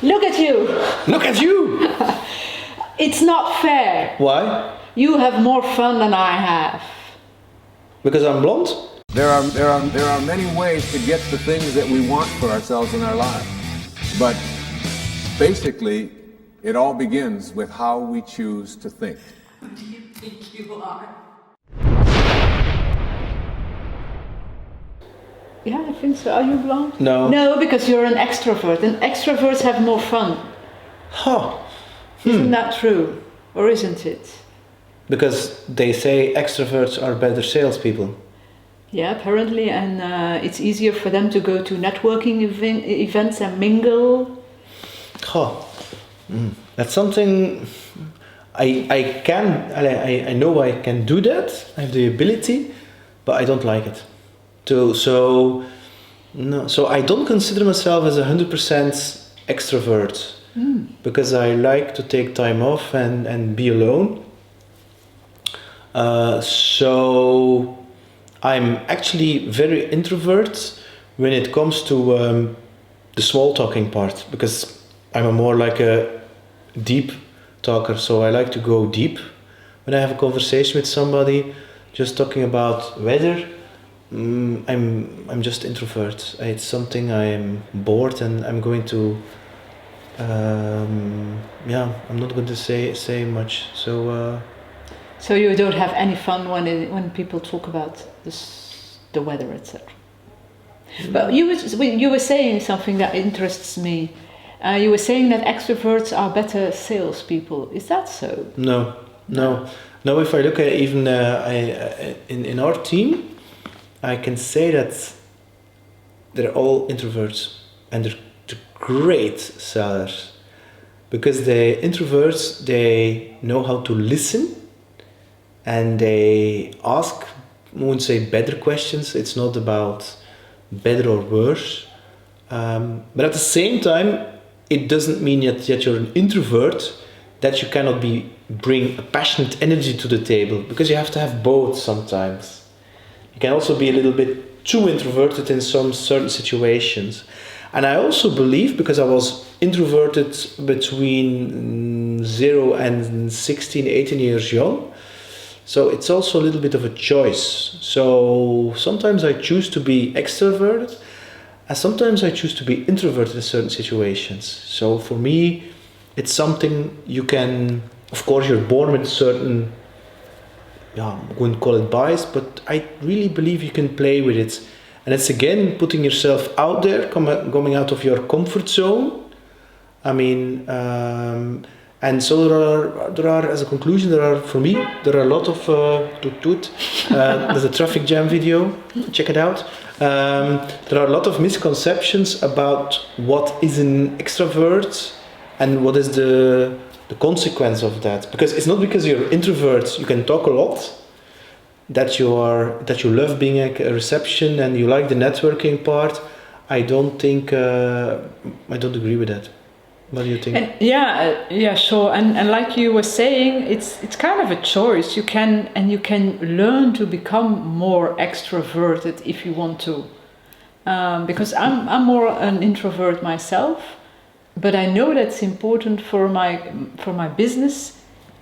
Look at you! Look at you! It's not fair. Why? You have more fun than I have. Because I'm blonde? There are many ways to get the things that we want for ourselves in our lives. But basically, it all begins with how we choose to think. Who do you think you are? Yeah, I think so. Are you blonde? No. No, because you're an extrovert, and extroverts have more fun. Huh. Isn't that true? Or isn't it? Because they say extroverts are better salespeople. Yeah, apparently, and it's easier for them to go to networking events and mingle. Huh. That's something I know I can do that. I have the ability, but I don't like it. So I don't consider myself as 100% extrovert because I like to take time off and be alone. So I'm actually very introvert when it comes to the small talking part, because I'm more like a deep talker, so I like to go deep when I have a conversation with somebody. Just talking about weather, I'm just introvert. It's something I'm bored and I'm going to I'm not going to say much. So you don't have any fun when people talk about the weather, etc. But you were saying something that interests me. You were saying that extroverts are better salespeople. Is that so? No. If I look at even in our team, I can say that they're all introverts and they're great sellers, because the introverts, they know how to listen and they ask, I wouldn't say better questions. It's not about better or worse, but at the same time, it doesn't mean that you're an introvert, that you cannot bring a passionate energy to the table, because you have to have both sometimes. You can also be a little bit too introverted in some certain situations. And I also believe, because I was introverted between 0 and 16, 18 years young, so it's also a little bit of a choice. So sometimes I choose to be extroverted, and sometimes I choose to be introverted in certain situations. So for me, it's something you can, of course, you're born with a certain, I wouldn't call it bias, but I really believe you can play with it. And it's again putting yourself out there, coming out of your comfort zone. I mean, and so there are, as a conclusion, there are a lot of, there's a traffic jam video, check it out. There are a lot of misconceptions about what is an extrovert and what is the consequence of that. Because it's not because you're an introvert, you can talk a lot, that you love being a reception and you like the networking part. I don't agree with that. What do you think? And yeah, sure. And like you were saying, it's kind of a choice. You can learn to become more extroverted if you want to. Because I'm more an introvert myself, but I know that's important for my business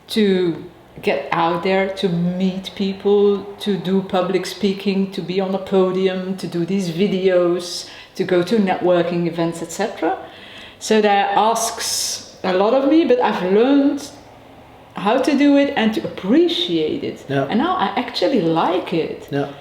to get out there, to meet people, to do public speaking, to be on a podium, to do these videos, to go to networking events, etc. So that asks a lot of me, but I've learned how to do it and to appreciate it. Yeah. And now I actually like it. Yeah.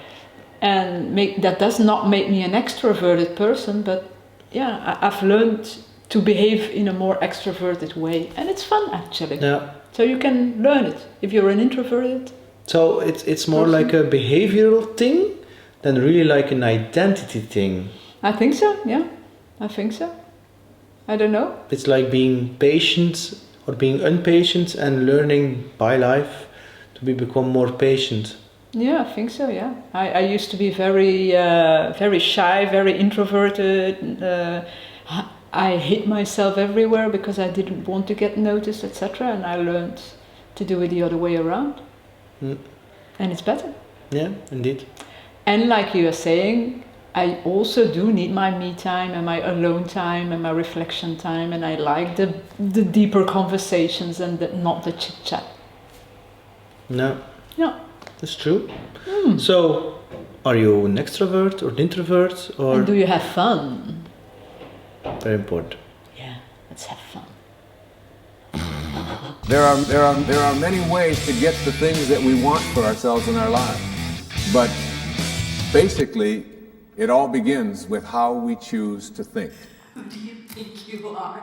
And that does not make me an extroverted person, but I've learned to behave in a more extroverted way, and it's fun actually. Yeah. So you can learn it if you're an introverted. So it's more person. like a behavioral thing than really like an identity thing. I think so. Yeah, I think so. I don't know. It's like being patient or being impatient and learning by life to become more patient. Yeah, I think so. Yeah, I used to be very shy, very introverted. I hid myself everywhere because I didn't want to get noticed, etc. And I learned to do it the other way around. And it's better. Yeah, indeed. And like you are saying, I also do need my me time and my alone time and my reflection time, and I like the deeper conversations and not the chit chat. No, Yeah. that's true. So, are you an extrovert or an introvert, or And do you have fun? very important? Yeah, let's have fun. There are many ways to get the things that we want for ourselves in our lives. But basically, it all begins with how we choose to think. Who do you think you are?